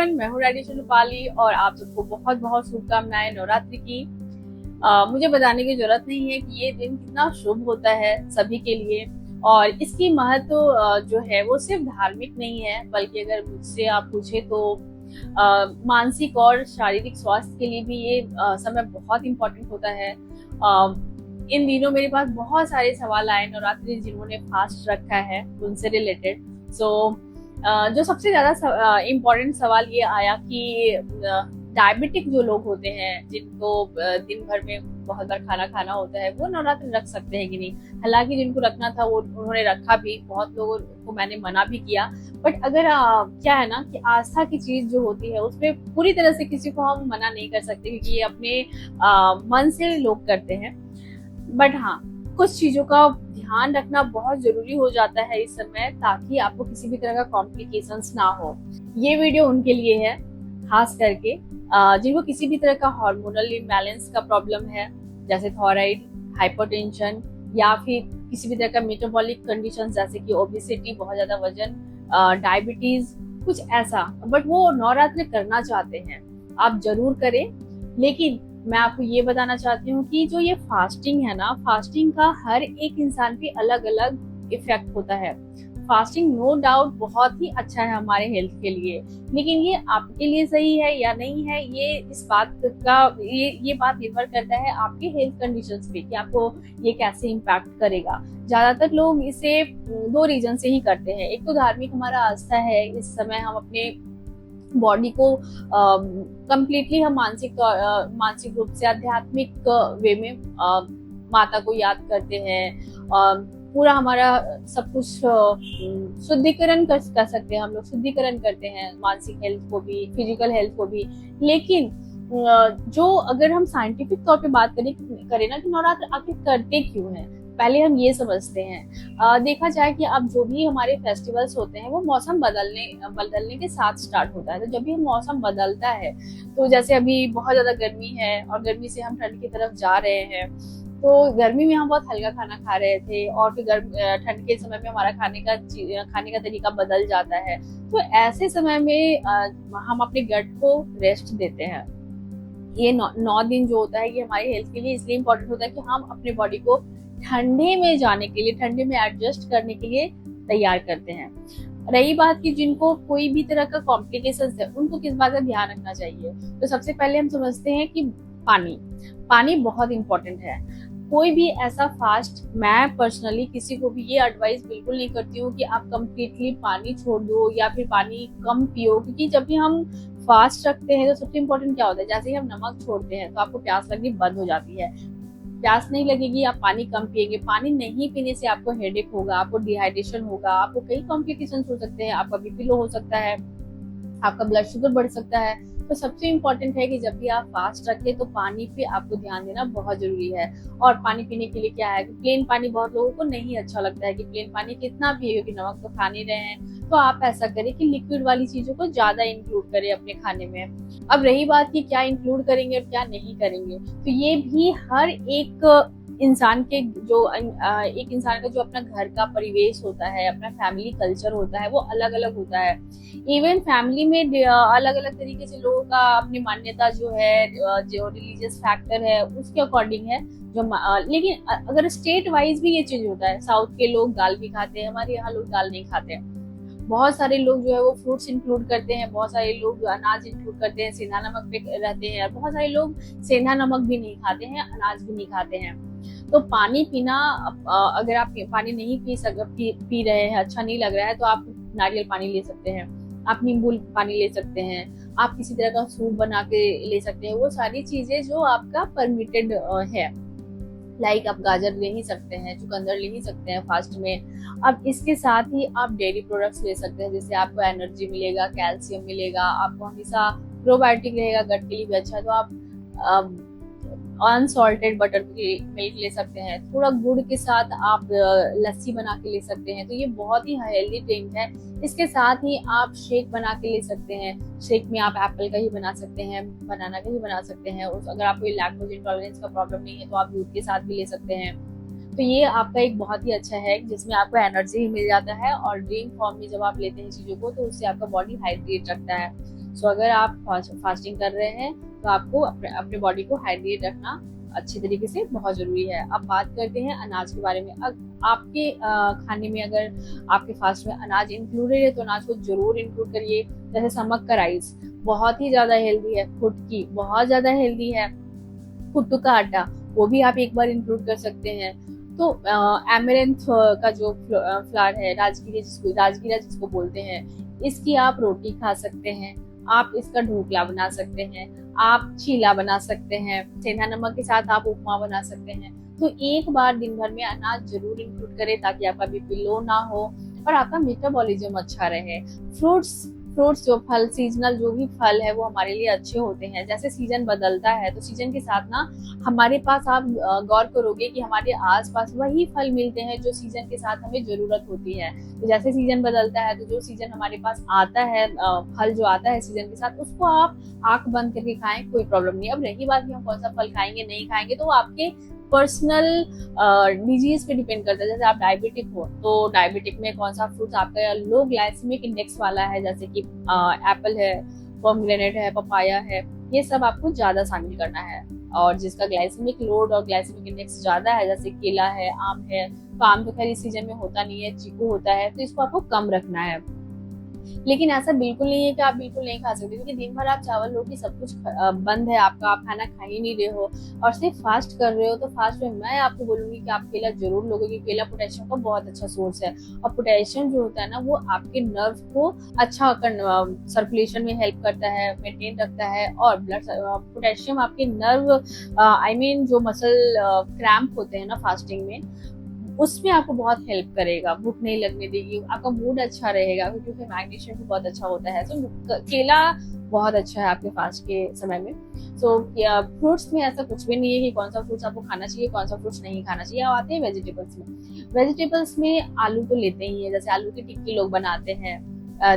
Everyone, मैं हूँ राजेश रूपाली और आप सबको बहुत बहुत शुभकामनाएं नवरात्रि की। मुझे बताने की जरूरत नहीं है कि ये दिन कितना शुभ होता है सभी के लिए। और इसकी महत्व जो है वो सिर्फ धार्मिक नहीं है, बल्कि अगर मुझसे आप पूछे तो मानसिक और शारीरिक स्वास्थ्य के लिए भी ये समय बहुत इम्पोर्टेंट होता है। इन दिनों मेरे पास बहुत सारे सवाल आए नवरात्रि जिन्होंने फास्ट रखा है उनसे रिलेटेड। जो सबसे ज्यादा इम्पोर्टेंट सवाल ये आया कि डायबिटिक जो लोग होते हैं जिनको दिन भर में बहुत बार खाना खाना होता है, वो नवरात्रि रख सकते हैं कि नहीं। हालांकि जिनको रखना था वो उन्होंने रखा भी, बहुत लोगों को मैंने मना भी किया। बट अगर क्या है ना कि आस्था की चीज जो होती है उसमें पूरी तरह से किसी को हम मना नहीं कर सकते, क्योंकि ये अपने मन से लोग करते हैं। बट हाँ, कुछ चीजों का ध्यान रखना बहुत जरूरी हो जाता है इस समय, ताकि आपको किसी भी तरह का कॉम्प्लिकेशंस ना हो। ये वीडियो उनके लिए है, खास करके जिनको किसी भी तरह का हार्मोनल इम्बैलेंस का प्रॉब्लम है, जैसे थायराइड, हाइपरटेंशन या फिर किसी भी तरह का मेटाबॉलिक कंडीशन जैसे कि ओबेसिटी, बहुत ज्यादा वजन, डायबिटीज, कुछ ऐसा। बट वो नवरात्रि करना चाहते हैं, आप जरूर करें। लेकिन मैं आपको ये बताना चाहती हूँ कि जो ये फास्टिंग है ना, फास्टिंग का हर एक इंसान पे अलग अलग इफेक्ट होता है। फास्टिंग नो डाउट बहुत ही अच्छा है हमारे हेल्थ के लिए, लेकिन ये आपके लिए सही है या नहीं है, ये इस बात का ये बात निर्भर करता है आपके हेल्थ कंडीशंस पे कि आपको ये कैसे इम्पैक्ट करेगा। ज्यादातर लोग इसे दो रीजन से ही करते हैं। एक तो धार्मिक हमारा आस्था है, इस समय हम अपने बॉडी को कंप्लीटली हम मानसिक रूप से आध्यात्मिक वे में माता को याद करते हैं। पूरा हमारा सब कुछ शुद्धिकरण कर सकते हैं, हम लोग शुद्धिकरण करते हैं मानसिक हेल्थ को भी, फिजिकल हेल्थ को भी। लेकिन जो अगर हम साइंटिफिक तौर पे बात करें ना कि नवरात्र आखिर करते क्यों हैं, पहले हम ये समझते हैं। देखा जाए कि अब जो भी हमारे फेस्टिवल्स होते हैं वो मौसम बदलने के साथ स्टार्ट होता है। तो जब भी मौसम बदलता है, तो जैसे अभी बहुत ज्यादा गर्मी है और गर्मी से हम ठंड की तरफ जा रहे हैं, तो गर्मी में हम बहुत हल्का खाना खा रहे थे और फिर ठंड के समय में हमारा खाने का तरीका बदल जाता है। तो ऐसे समय में हम अपने गट को रेस्ट देते हैं। ये 9 दिन जो होता है ये हमारे हेल्थ के लिए इसलिए इम्पोर्टेंट होता है कि हम अपने बॉडी को ठंडे में जाने के लिए, ठंडे में एडजस्ट करने के लिए तैयार करते हैं। रही बात कि जिनको कोई भी तरह का कॉम्प्लिकेशंस है, उनको किस बात का ध्यान रखना चाहिए, तो सबसे पहले हम समझते हैं कि पानी बहुत इंपॉर्टेंट है। कोई भी ऐसा फास्ट, मैं पर्सनली किसी को भी ये एडवाइस बिल्कुल नहीं करती हूँ कि आप कंप्लीटली पानी छोड़ दो या फिर पानी कम पियो, क्योंकि जब भी हम फास्ट रखते हैं तो सबसे इम्पोर्टेंट क्या होता है, जैसे ही हम नमक छोड़ते हैं तो आपको प्यास लगनी बंद हो जाती है। प्यास नहीं लगेगी, आप पानी कम पिएंगे। पानी नहीं पीने से आपको हेडेक होगा, आपको डिहाइड्रेशन होगा, आपको कई कॉम्प्लिकेशंस हो सकते हैं, आपका बीपी लो हो सकता है, आपका ब्लड शुगर बढ़ सकता है। तो सबसे इम्पोर्टेंट है कि जब भी आप फास्ट रखें तो पानी पे आपको ध्यान देना बहुत जरूरी है। और पानी पीने के लिए क्या है कि प्लेन पानी बहुत लोगों को नहीं अच्छा लगता है कि प्लेन पानी कितना पिए, क्योंकि नमक तो खा नहीं रहे हैं। तो आप ऐसा करें कि लिक्विड वाली चीजों को ज्यादा इंक्लूड करें अपने खाने में। अब रही बात कि क्या इंक्लूड करेंगे और क्या नहीं करेंगे, तो ये भी हर एक इंसान का जो अपना घर का परिवेश होता है, अपना फैमिली कल्चर होता है, वो अलग अलग होता है। इवन फैमिली में अलग अलग तरीके से लोगों का अपनी मान्यता जो है, जो रिलीजियस फैक्टर है उसके अकॉर्डिंग है। लेकिन अगर स्टेट वाइज भी ये चीज होता है, साउथ के लोग दाल भी खाते हैं, हमारे यहाँ लोग दाल नहीं खाते हैं। बहुत सारे लोग जो है वो फ्रूट्स इंक्लूड करते हैं, बहुत सारे लोग अनाज इंक्लूड करते हैं, सेंधा नमक पे रहते हैं, बहुत सारे लोग सेंधा नमक भी नहीं खाते हैं, अनाज भी नहीं खाते हैं। तो पानी पीना, अगर आप पानी नहीं पी रहे हैं, अच्छा नहीं लग रहा है, तो आप नारियल पानी ले सकते हैं, आप नींबू पानी ले सकते हैं, आप किसी तरह का सूप बना के ले सकते हैं। वो सारी चीजें जो आपका परमिटेड है। लाइक आप गाजर ले ही सकते हैं, चुकंदर ले ही सकते हैं फास्ट में। अब इसके साथ ही आप डेयरी प्रोडक्ट्स ले सकते हैं, जिससे आपको एनर्जी मिलेगा, कैल्शियम मिलेगा, आपको हमेशा प्रोबायोटिक रहेगा, गट के लिए भी अच्छा है। तो आप अनसॉल्टेड बटर मिल्क ले सकते हैं, थोड़ा गुड़ के साथ आप लस्सी बना के ले सकते हैं। तो ये बहुत ही हेल्दी ड्रिंक है। इसके साथ ही आप शेक बना के ले सकते हैं। शेक में आप एप्पल का ही बना सकते हैं, बनाना का ही बना सकते हैं। अगर आपको लैक्टोज इंटॉलरेंस का प्रॉब्लम नहीं है तो आप दूध के साथ भी ले सकते हैं। तो ये आपका एक बहुत ही अच्छा है जिसमें आपको एनर्जी मिल जाता है, और ड्रिंक फॉर्म में जब आप लेते हैं चीजों को तो उससे आपका बॉडी हाइड्रेट रखता है। सो अगर आप फास्टिंग कर रहे हैं तो आपको अपने बॉडी को हाइड्रेट रखना अच्छी तरीके से बहुत जरूरी है। अब बात करते हैं अनाज के बारे में। आपके खाने में अगर आपके फास्ट में अनाज इंक्लूडेड है तो अनाज को जरूर इंक्लूड करिए। जैसे समक का राइस बहुत ही ज्यादा हेल्दी है, फुटकी बहुत ज्यादा हेल्दी है, कुट्टू का आटा वो भी आप एक बार इंक्लूड कर सकते हैं। तो एमरेंथ का जो फ्लावर है, राजगीरा जिसको बोलते हैं, इसकी आप रोटी खा सकते हैं, आप इसका ढोकला बना सकते हैं, आप चीला बना सकते हैं, सेंधा नमक के साथ आप उपमा बना सकते हैं। तो एक बार दिन भर में अनाज जरूर इंक्लूड करें ताकि आपका बीपी लो ना हो और आपका मेटाबॉलिज्म अच्छा रहे। फ्रूट्स जो फल, सीजनल जो भी फल है वो हमारे लिए अच्छे होते हैं। जैसे सीजन बदलता है तो सीजन के साथ ना हमारे पास, आप गौर करोगे कि हमारे आसपास वही फल मिलते हैं जो सीजन के साथ हमें जरूरत होती है। तो जैसे सीजन बदलता है तो जो सीजन हमारे पास आता है, फल जो आता है सीजन के साथ, उसको आप आंख बंद करके खाएं, कोई प्रॉब्लम नहीं। अब रही बात कि हम कौन सा फल खाएंगे नहीं खाएंगे, तो वो आपके पर्सनल डिजीज पे डिपेंड करता है। जैसे आप डायबिटिक हो तो डायबिटिक में कौन सा फ्रूट आपका लो ग्लाइसेमिक इंडेक्स वाला है, जैसे कि एप्पल है, पोमेग्रेनेट है, पपाया है, ये सब आपको ज्यादा शामिल करना है। और जिसका ग्लाइसेमिक लोड और ग्लाइसेमिक इंडेक्स ज्यादा है, जैसे केला है, आम है, तो आम तो खैर इस सीजन में होता नहीं है, चीकू होता है, तो इसको आपको कम रखना है। लेकिन ऐसा बिल्कुल नहीं है कि आप बिल्कुल नहीं खा सकते, क्योंकि दिन भर आप चावल रोटी सब कुछ बंद है आपका, आप खाना खा ही नहीं रहे हो और सिर्फ फास्ट कर रहे हो। तो फास्ट में मैं आपको बोलूंगी कि आप केला जरूर लोगे, क्योंकि केला पोटेशियम का बहुत अच्छा सोर्स है। और पोटेशियम जो होता है ना, वो आपके नर्व को अच्छा सर्कुलेशन में हेल्प करता है, मेंटेन रखता है। और ब्लड पोटेशियम आपके नर्व जो मसल क्रैम्प होते हैं ना फास्टिंग में, उसमें आपको बहुत हेल्प करेगा, भूख नहीं लगने देगी, आपका मूड अच्छा रहेगा, क्योंकि मैग्नीशियम भी बहुत अच्छा होता है। तो केला बहुत अच्छा है आपके फास्ट के समय में। तो फ्रूट्स में ऐसा कुछ भी नहीं है कि कौन सा फ्रूट्स आपको खाना चाहिए, कौन सा फ्रूट्स नहीं खाना चाहिए। अब आते हैं वेजिटेबल्स में। वेजिटेबल्स में आलू तो लेते ही है, जैसे आलू की टिक्की लोग बनाते हैं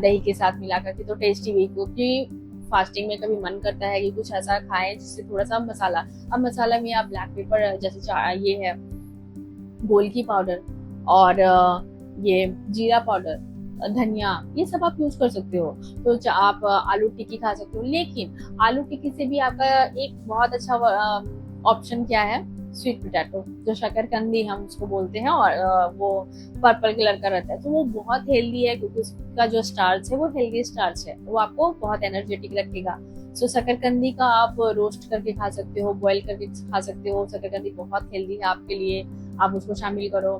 दही के साथ मिला करके, तो टेस्टी भी, क्योंकि फास्टिंग में कभी मन करता है कि कुछ ऐसा खाएं जिससे थोड़ा सा मसाला। अब मसाला में आप ब्लैक पेपर, जैसे ये है गोलकी पाउडर और ये जीरा पाउडर, धनिया, ये सब आप यूज कर सकते हो। तो आप आलू टिक्की खा सकते हो। लेकिन आलू टिक्की से भी आपका एक बहुत अच्छा ऑप्शन क्या है, स्वीट पोटैटो, जो शकरकंदी हम उसको बोलते हैं, और वो पर्पल कलर का रहता है। तो वो बहुत हेल्दी है, क्योंकि उसका जो स्टार्च है वो हेल्दी स्टार्च है, वो आपको बहुत एनर्जेटिक रखेगा। सो शकरकंदी का आप रोस्ट करके खा सकते हो, बॉईल करके खा सकते हो। शकरकंदी बहुत हेल्दी है आपके लिए, आप उसको शामिल करो।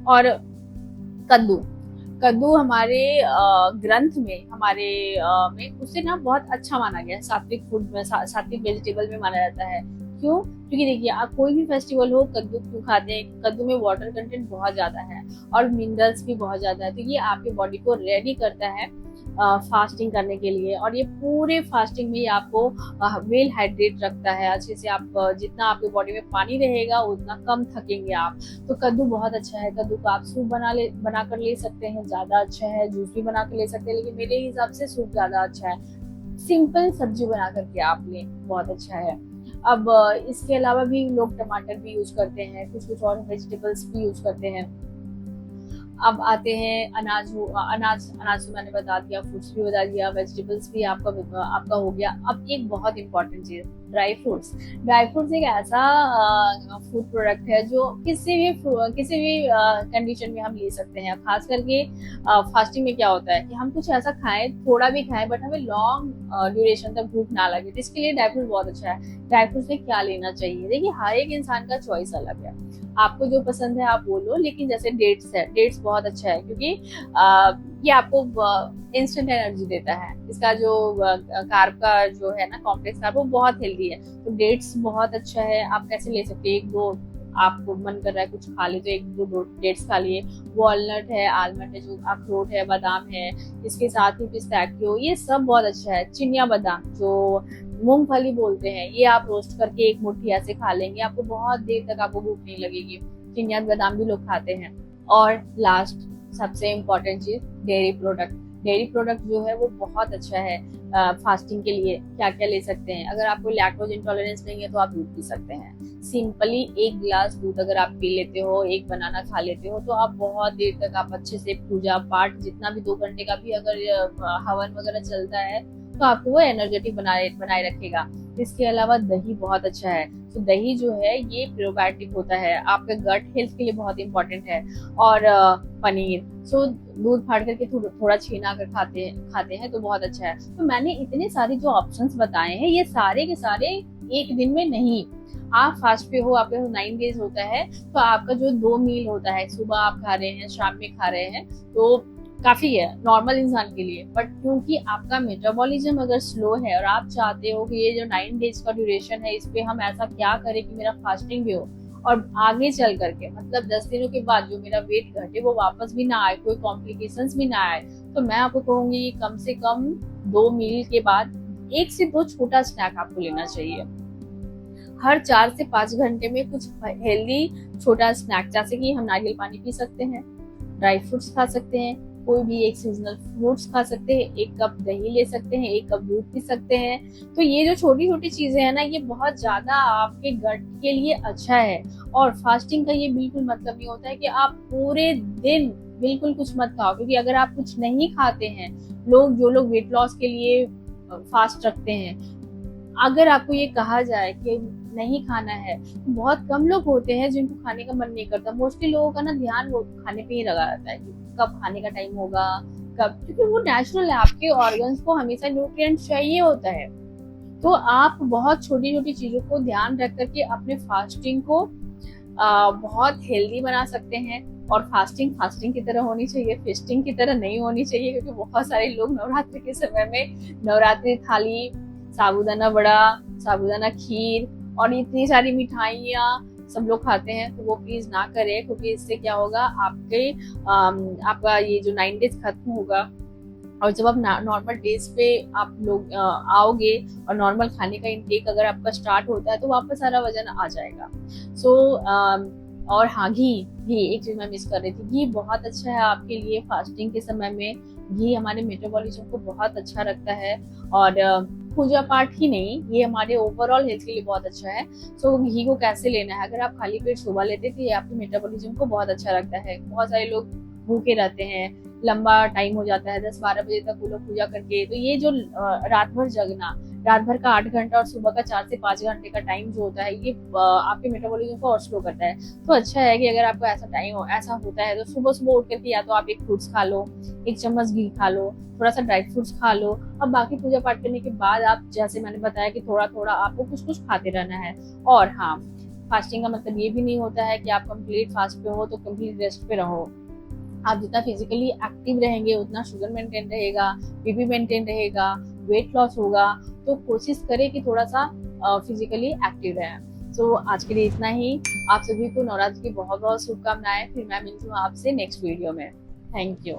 और कद्दू हमारे ग्रंथ में, हमारे में उसे ना बहुत अच्छा माना गया है, सात्विक फूड में, सात्विक वेजिटेबल में माना जाता है। क्यों? क्योंकि देखिए, आप कोई भी फेस्टिवल हो, कद्दू क्यों खाते हैं? कद्दू में वाटर कंटेंट बहुत ज्यादा है और मिनरल्स भी बहुत ज्यादा है, तो ये आपके बॉडी को रेडी करता है फास्टिंग करने के लिए। और ये पूरे फास्टिंग में ये आपको वेल हाइड्रेट रखता है अच्छे से। आप जितना आपके बॉडी में पानी रहेगा उतना कम थकेंगे आप। तो कद्दू बहुत अच्छा है। कद्दू को आप सूप बना कर ले सकते हैं, ज्यादा अच्छा है। जूस भी बना कर ले सकते हैं, लेकिन मेरे हिसाब से सूप ज्यादा अच्छा है। सिंपल सब्जी बना करके आप लें, बहुत अच्छा है। अब इसके अलावा भी लोग टमाटर भी यूज करते हैं, कुछ और वेजिटेबल्स भी यूज करते हैं। अब आते हैं अनाज तो मैंने बता दिया, फ्रूट्स भी बता दिया, वेजिटेबल्स भी आपका हो गया। अब एक बहुत इंपॉर्टेंट चीज, ड्राई फ्रूट्स एक ऐसा फूड प्रोडक्ट है जो किसी भी कंडीशन में हम ले सकते हैं। खास करके फास्टिंग में क्या होता है कि हम कुछ ऐसा खाएं, थोड़ा भी खाएं, बट हमें लॉन्ग ड्यूरेशन तक भूख ना लगे, तो इसके लिए ड्राई फ्रूट बहुत अच्छा है। ड्राई फ्रूट्स में क्या लेना चाहिए? देखिए, हर एक इंसान का चॉइस अलग है, आपको जो पसंद है आप बोलो। लेकिन जैसे डेट्स बहुत अच्छा है, क्योंकि ये आपको इंस्टेंट एनर्जी देता है। इसका जो कार्ब का जो है ना, कॉम्प्लेक्स कार्ब, वो बहुत हेल्दी है। तो डेट्स बहुत अच्छा है। आप कैसे ले सकते हैं, एक दो आपको मन कर रहा है कुछ खा ले तो एक दो डेट्स खा लिए। वॉलनट है, आलमंड है, जो अखरोट है, बादाम है, इसके साथ ही पिस्ताचियो, ये सब बहुत अच्छा है। चिनिया बादाम, जो मूंगफली बोलते हैं, ये आप रोस्ट करके एक मुट्ठी ऐसे खा लेंगे, आपको बहुत देर तक आपको भूख नहीं लगेगी। चिनिया बादाम भी लोग खाते हैं। और लास्ट सबसे इम्पोर्टेंट चीज, डेयरी प्रोडक्ट जो है वो बहुत अच्छा है फास्टिंग के लिए। क्या क्या ले सकते हैं? अगर आपको लैक्टोज इंटॉलरेंस नहीं है तो आप दूध पी सकते हैं। सिंपली एक गिलास दूध अगर आप पी लेते हो, एक बनाना खा लेते हो, तो आप बहुत देर तक आप अच्छे से पूजा पाठ, जितना भी 2 घंटे का भी अगर हवन वगैरह चलता है, तो आपको वो एनर्जेटिक बनाए रखेगा। इसके अलावा दही बहुत अच्छा है। तो दही जो है ये प्रोबायोटिक होता है, आपके गट हेल्थ के लिए बहुत इंपॉर्टेंट है। और पनीर, सो दूध फाड़ करके थोड़ा छीना कर खाते हैं तो बहुत अच्छा है। तो मैंने इतने सारे जो ऑप्शंस बताए हैं ये सारे के सारे एक दिन में नहीं, आप फास्ट पे हो, आपके 9 डेज होता है, तो आपका जो 2 मील होता है, सुबह आप खा रहे हैं, शाम में खा रहे हैं, तो काफी है नॉर्मल इंसान के लिए। बट क्योंकि आपका मेटाबॉलिज्म अगर स्लो है और आप चाहते हो कि ये जो 9 डेज का ड्यूरेशन है इस पे हम ऐसा क्या करें कि मेरा फास्टिंग भी हो और आगे चल करके मतलब 10 दिनों के बाद जो मेरा वेट घटे वो वापस भी ना आए, कोई कॉम्प्लिकेशंस भी ना आए, तो मैं आपको कहूंगी कम से कम 2 मील के बाद 1 से 2 छोटा स्नैक आपको लेना चाहिए। हर 4 से 5 घंटे में कुछ हेल्दी छोटा स्नैक, जैसे कि हम नारियल पानी पी सकते हैं, ड्राई फ्रूट्स खा सकते हैं, कोई भी एक सीजनल फ्रूट्स खा सकते हैं, 1 कप दही ले सकते हैं, 1 कप दूध पी सकते हैं। तो ये जो छोटी छोटी चीजें हैं ना, ये बहुत ज्यादा आपके गट के लिए अच्छा है। और फास्टिंग का ये बिल्कुल मतलब नहीं होता है कि आप पूरे दिन बिल्कुल कुछ मत खाओ, क्योंकि अगर आप कुछ नहीं खाते हैं, जो लोग वेट लॉस के लिए फास्ट रखते हैं, अगर आपको ये कहा जाए कि नहीं खाना है, तो बहुत कम लोग होते हैं जिनको खाने का मन नहीं करता। मोस्टली लोगों का ना ध्यान वो खाने पे ही लगा रहता है कि कब खाने का टाइम होगा, कब, क्योंकि वो नेचुरल है, आपके ऑर्गन्स को हमेशा न्यूट्रिएंट चाहिए होता है। तो आप बहुत छोटी छोटी चीजों को ध्यान रख करके अपने फास्टिंग को बहुत हेल्दी बना सकते हैं। और फास्टिंग की तरह होनी चाहिए, फेस्टिंग की तरह नहीं होनी चाहिए, क्योंकि बहुत सारे लोग नवरात्रि के समय में नवरात्रि थाली, साबूदाना वड़ा, साबूदाना खीर और इतनी सारी मिठाइयाँ सब लोग खाते हैं, तो वो प्लीज ना करें, क्योंकि इससे क्या होगा, आपका ये जो 9 डेज खत्म होगा और जब आप नॉर्मल डेज पे आप लोग आओगे और नॉर्मल खाने का इंटेक अगर आपका स्टार्ट होता है तो वापस सारा वजन आ जाएगा। सो और हाँ, घी एक चीज मैं मिस कर रही थी, घी बहुत अच्छा है आपके लिए फास्टिंग के समय में। घी हमारे मेटाबॉलिज्म को बहुत अच्छा रखता है और पूजा पाठ ही नहीं, ये हमारे ओवरऑल हेल्थ के लिए बहुत अच्छा है। सो घी को कैसे लेना है, अगर आप खाली पेट सुबह लेते तो ये आपके मेटाबॉलिज्म को बहुत अच्छा रखता है। बहुत सारे लोग भूखे रहते हैं, लंबा टाइम हो जाता है 10-12 बजे तक वो लोग पूजा करके, तो ये जो रात भर जगना, रात भर का 8 घंटा और सुबह का 4 से 5 घंटे का टाइम जो होता है, ये आपके मेटाबॉलिज्म को और स्लो करता है। तो अच्छा है कि अगर आपको ऐसा होता है तो सुबह सुबह उठ करके या तो आप 1 फ्रूट्स खा लो, 1 चम्मच घी खा लो, थोड़ा सा ड्राई फ्रूट्स खा लो। अब बाकी पूजा पाठ करने के बाद आप, जैसे मैंने बताया कि थोड़ा थोड़ा आपको कुछ कुछ खाते रहना है। और हाँ, फास्टिंग का मतलब ये भी नहीं होता है कि आप कंप्लीट फास्ट पे हो तो कंप्लीट रेस्ट पे रहो। आप जितना फिजिकली एक्टिव रहेंगे उतना शुगर मेंटेन रहेगा, बीपी मेंटेन रहेगा, वेट लॉस होगा। तो कोशिश करें कि थोड़ा सा फिजिकली एक्टिव रहें। तो आज के लिए इतना ही। आप सभी को नवरात्रि की बहुत बहुत शुभकामनाएं। फिर मैं मिलती हूँ आपसे नेक्स्ट वीडियो में। Thank you.